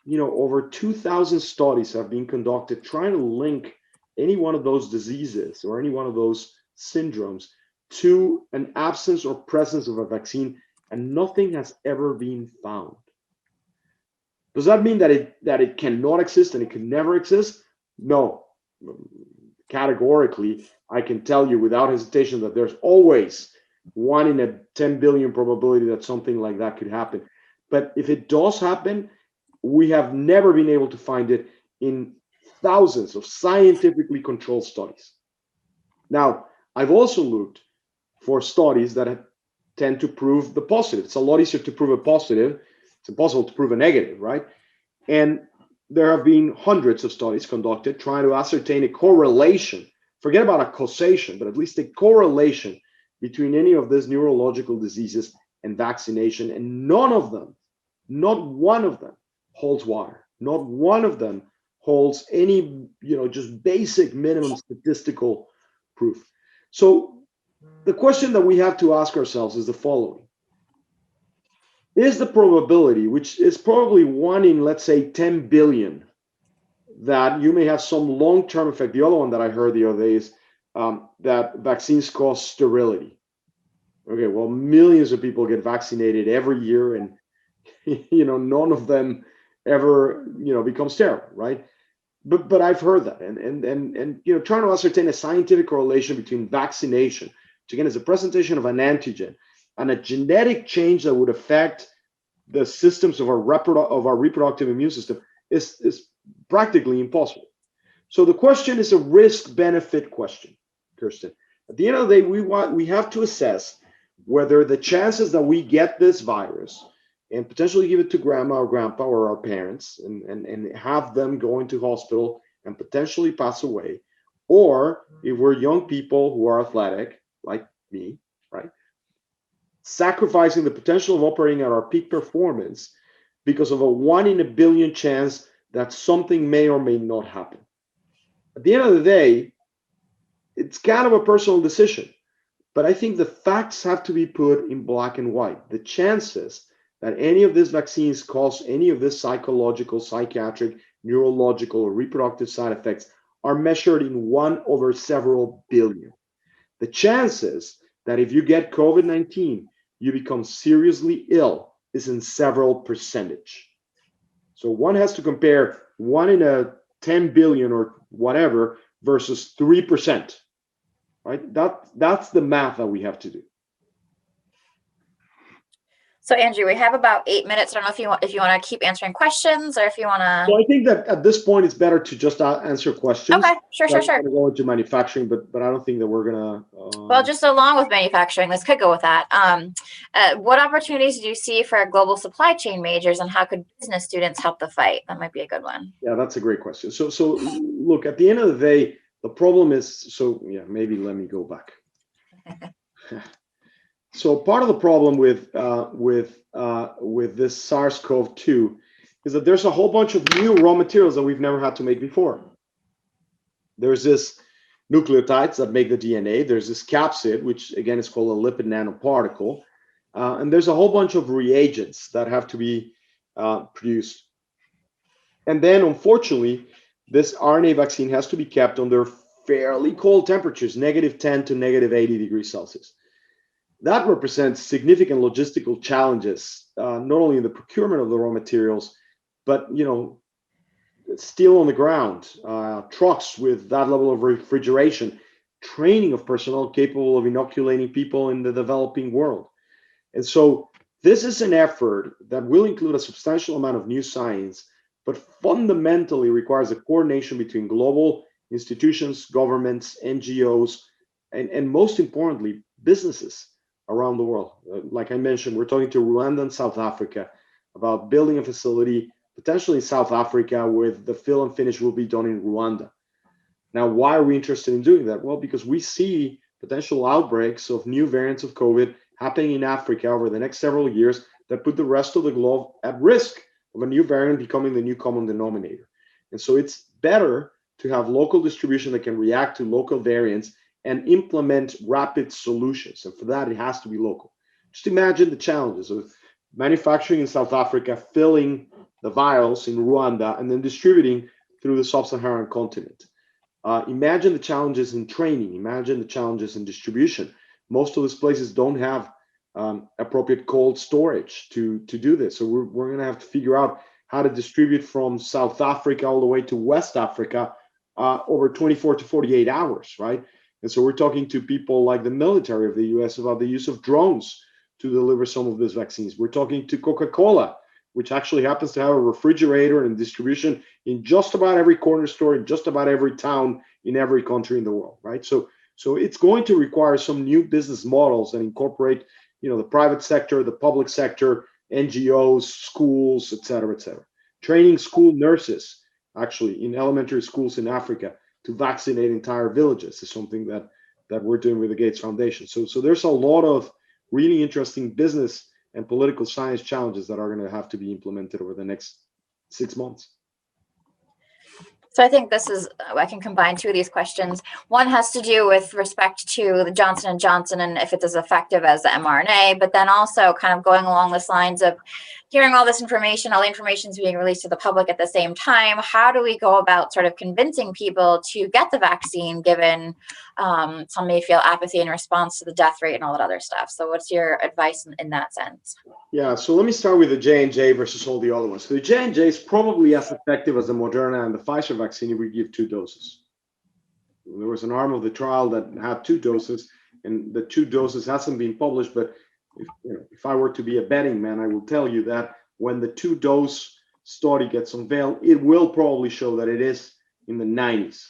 over 2,000 studies have been conducted trying to link any one of those diseases or any one of those syndromes to an absence or presence of a vaccine, and nothing has ever been found. Does that mean that it cannot exist and it can never exist? No. Categorically, I can tell you without hesitation that there's always 1 in a 10 billion probability that something like that could happen. But if it does happen, we have never been able to find it in thousands of scientifically controlled studies. Now, I've also looked for studies that tend to prove the positive. It's a lot easier to prove a positive. It's impossible to prove a negative, right? And there have been hundreds of studies conducted trying to ascertain a correlation, forget about a causation, but at least a correlation between any of these neurological diseases and vaccination. And none of them, not one of them, holds water. Not one of them holds any, just basic minimum statistical proof. So the question that we have to ask ourselves is the following. Is the probability, which is probably 1 in, let's say, 10 billion, that you may have some long-term effect? The other one that I heard the other day is that vaccines cause sterility. Okay, well, millions of people get vaccinated every year, and none of them ever become sterile, right? But I've heard that, and trying to ascertain a scientific correlation between vaccination, which again is a presentation of an antigen, and a genetic change that would affect the systems of our reproductive immune system is practically impossible. So the question is a risk-benefit question, Kirsten. At the end of the day, we have to assess whether the chances that we get this virus and potentially give it to grandma or grandpa or our parents and have them go into hospital and potentially pass away, or if we're young people who are athletic, like me, right, sacrificing the potential of operating at our peak performance because of a 1 in a billion chance that something may or may not happen. At the end of the day, it's kind of a personal decision, but I think the facts have to be put in black and white. The chances that any of these vaccines cause any of this psychological, psychiatric, neurological, or reproductive side effects are measured in 1 over several billion. The chances that if you get COVID-19, you become seriously ill is in several percentage. So one has to compare 1 in a 10 billion or whatever versus 3%, right? That's the math that we have to do. So Andrew, we have about 8 minutes. I don't know if you want to keep answering questions or if you want to. So I think that at this point it's better to just answer questions. Okay, sure. I'm going to go into manufacturing, but I don't think that we're going to. Well, just along with manufacturing, this could go with that. What opportunities do you see for global supply chain majors, and how could business students help the fight? That might be a good one. Yeah, that's a great question. So look, at the end of the day, the problem is, maybe let me go back. So part of the problem with this SARS-CoV-2 is that there's a whole bunch of new raw materials that we've never had to make before. There's this nucleotides that make the DNA. There's this capsid, which again is called a lipid nanoparticle. And there's a whole bunch of reagents that have to be produced. And then, unfortunately, this RNA vaccine has to be kept under fairly cold temperatures, -10 to -80 degrees Celsius. That represents significant logistical challenges, not only in the procurement of the raw materials, but steel on the ground, trucks with that level of refrigeration, training of personnel capable of inoculating people in the developing world. And so this is an effort that will include a substantial amount of new science, but fundamentally requires a coordination between global institutions, governments, NGOs, and most importantly, businesses around the world. Like I mentioned, we're talking to Rwanda and South Africa about building a facility, potentially in South Africa, with the fill and finish will be done in Rwanda. Now, why are we interested in doing that? Well, because we see potential outbreaks of new variants of COVID happening in Africa over the next several years that put the rest of the globe at risk of a new variant becoming the new common denominator. And so it's better to have local distribution that can react to local variants and implement rapid solutions. And for that, it has to be local. Just imagine the challenges of manufacturing in South Africa, filling the vials in Rwanda, and then distributing through the sub-Saharan continent. Imagine the challenges in training. Imagine the challenges in distribution. Most of these places don't have appropriate cold storage to do this. So we're going to have to figure out how to distribute from South Africa all the way to West Africa over 24 to 48 hours, right? And so we're talking to people like the military of the US about the use of drones to deliver some of these vaccines. We're talking to Coca-Cola, which actually happens to have a refrigerator and distribution in just about every corner store, in just about every town, in every country in the world, right? So it's going to require some new business models that incorporate, the private sector, the public sector, NGOs, schools, et cetera, et cetera. Training school nurses, actually, in elementary schools in Africa to vaccinate entire villages is something that we're doing with the Gates Foundation. So there's a lot of really interesting business and political science challenges that are going to have to be implemented over the next 6 months. So I think I can combine two of these questions. One has to do with respect to the Johnson & Johnson and if it's as effective as the mRNA, but then also kind of going along this lines of hearing all this information, all the information is being released to the public at the same time. How do we go about sort of convincing people to get the vaccine, given some may feel apathy in response to the death rate and all that other stuff? So what's your advice in that sense? Yeah, so let me start with the J&J versus all the other ones. So the J&J is probably as effective as the Moderna and the Pfizer vaccine if we give 2 doses. There was an arm of the trial that had 2 doses, and the 2 doses hasn't been published, but if I were to be a betting man, I will tell you that when the 2-dose study gets unveiled, it will probably show that it is in the 90s.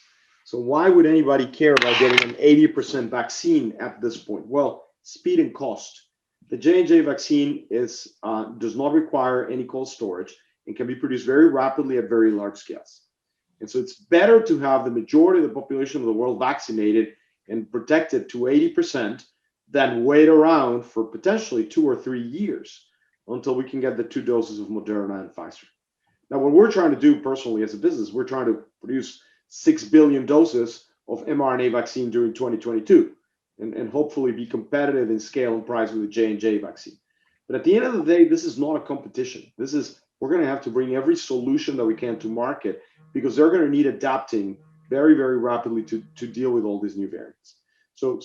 So why would anybody care about getting an 80% vaccine at this point? Well, speed and cost. The J&J vaccine does not require any cold storage and can be produced very rapidly at very large scales. And so it's better to have the majority of the population of the world vaccinated and protected to 80% than wait around for potentially 2 or 3 years until we can get the 2 doses of Moderna and Pfizer. Now, what we're trying to do personally as a business, we're trying to produce 6 billion doses of mRNA vaccine during 2022. And hopefully be competitive in scale and price with the J&J vaccine. But at the end of the day, this is not a competition. We're going to have to bring every solution that we can to market because they're going to need adapting very, very rapidly to deal with all these new variants. So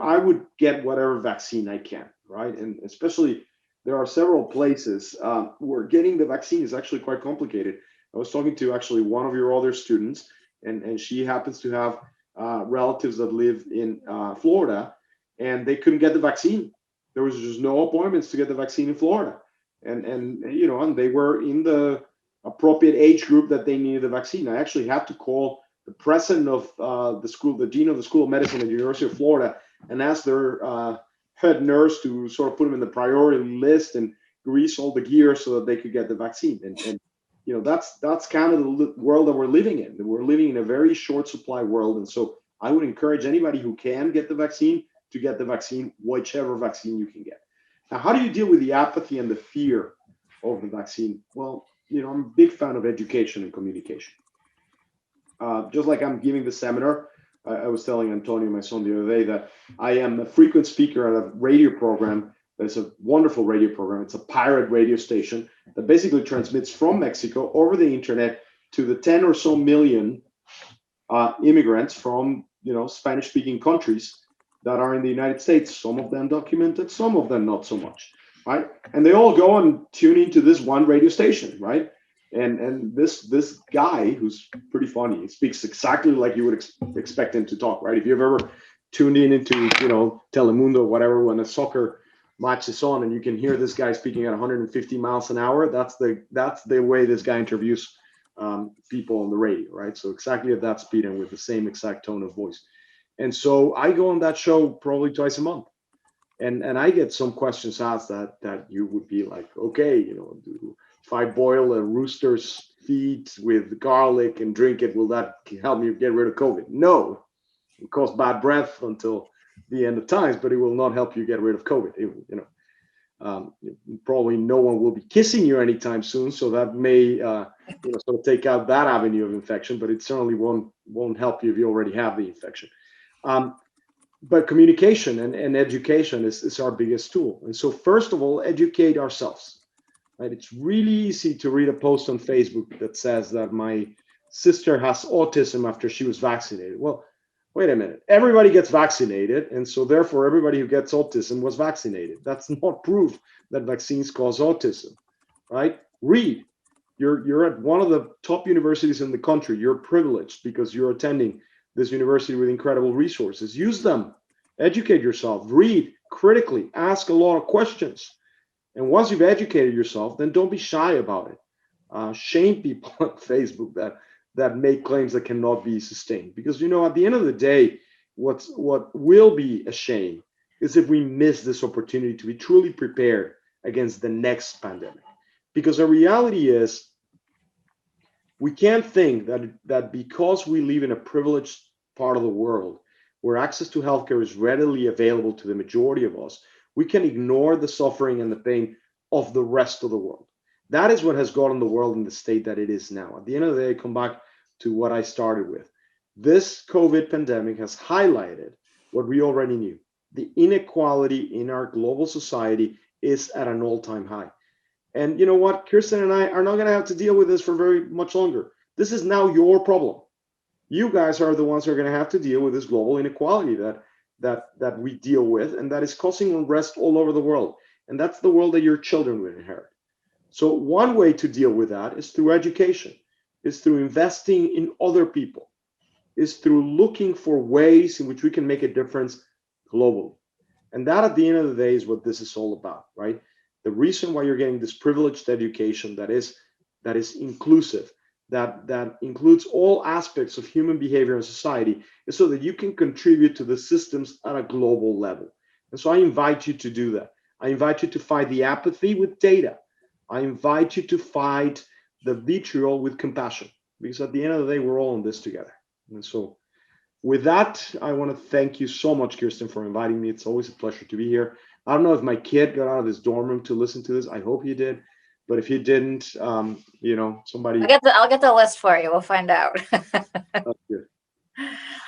I would get whatever vaccine I can, right? And especially there are several places where getting the vaccine is actually quite complicated. I was talking to actually one of your other students, and she happens to have relatives that live in Florida, and they couldn't get the vaccine there was just no appointments to get the vaccine in Florida. And they were in the appropriate age group that they needed the vaccine. I actually had to call the president of the dean of the School of Medicine at the University of Florida, and ask their head nurse to sort of put them in the priority list and grease all the gears so that they could get the vaccine. And that's kind of the world that we're living in. We're living in a very short supply world. And so I would encourage anybody who can get the vaccine to get the vaccine, whichever vaccine you can get. Now, how do you deal with the apathy and the fear of the vaccine? Well, I'm a big fan of education and communication. Just like I'm giving the seminar, I was telling Antonio, my son, the other day, that I am a frequent speaker at a radio program. It's a wonderful radio program. It's a pirate radio station that basically transmits from Mexico over the internet to the 10 or so million immigrants from Spanish-speaking countries that are in the United States. Some of them documented, some of them not so much, right? And they all go and tune into this one radio station, right? And this guy, who's pretty funny, he speaks exactly like you would expect him to talk, right? If you've ever tuned into Telemundo or whatever, when a soccer match is on and you can hear this guy speaking at 150 miles an hour, that's the way this guy interviews people on the radio, right? So exactly at that speed and with the same exact tone of voice. And so I go on that show probably twice a month, and I get some questions asked that you would be like, okay, if I boil a rooster's feet with garlic and drink it, will that help me get rid of COVID? No, it will cause bad breath until the end of times, but it will not help you get rid of COVID. Probably no one will be kissing you anytime soon, so that may sort of take out that avenue of infection, but it certainly won't help you if you already have the infection. But communication and education is our biggest tool. And so first of all, educate ourselves. Right? It's really easy to read a post on Facebook that says that my sister has autism after she was vaccinated. Well, wait a minute. Everybody gets vaccinated, and so therefore everybody who gets autism was vaccinated. That's not proof that vaccines cause autism, right? Read. You're at one of the top universities in the country. You're privileged because you're attending this university with incredible resources. Use them. Educate yourself. Read critically. Ask a lot of questions. And once you've educated yourself, then don't be shy about it. Shame people on Facebook that make claims that cannot be sustained. Because, at the end of the day, what will be a shame is if we miss this opportunity to be truly prepared against the next pandemic. Because the reality is, we can't think that because we live in a privileged part of the world where access to healthcare is readily available to the majority of us, we can ignore the suffering and the pain of the rest of the world. That is what has gotten the world in the state that it is now. At the end of the day, I come back to what I started with. This COVID pandemic has highlighted what we already knew. The inequality in our global society is at an all-time high. And you know what? Kirsten and I are not going to have to deal with this for very much longer. This is now your problem. You guys are the ones who are going to have to deal with this global inequality that we deal with, and that is causing unrest all over the world. And that's the world that your children will inherit. So one way to deal with that is through education, is through investing in other people, is through looking for ways in which we can make a difference globally. And that, at the end of the day, is what this is all about, right? The reason why you're getting this privileged education that is inclusive, that includes all aspects of human behavior and society, is so that you can contribute to the systems at a global level. And so I invite you to do that. I invite you to fight the apathy with data. I invite you to fight the vitriol with compassion, because at the end of the day, we're all in this together. And so with that, I want to thank you so much, Kirsten, for inviting me. It's always a pleasure to be here. I don't know if my kid got out of his dorm room to listen to this. I hope he did. But if he didn't, somebody. I'll get the list for you. We'll find out. That's good.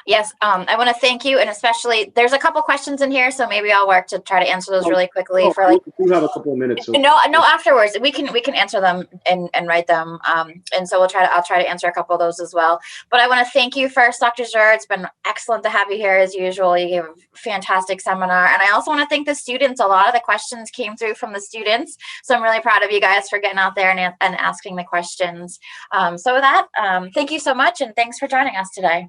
Yes, I want to thank you, and especially there's a couple questions in here, so maybe I'll work to try to answer those really quickly. We have a couple of minutes. So. No, afterwards we can answer them and write them, and so I'll try to answer a couple of those as well. But I want to thank you first, Dr. Zur. It's been excellent to have you here as usual. You gave a fantastic seminar, and I also want to thank the students. A lot of the questions came through from the students, so I'm really proud of you guys for getting out there and asking the questions. So with that, thank you so much, and thanks for joining us today.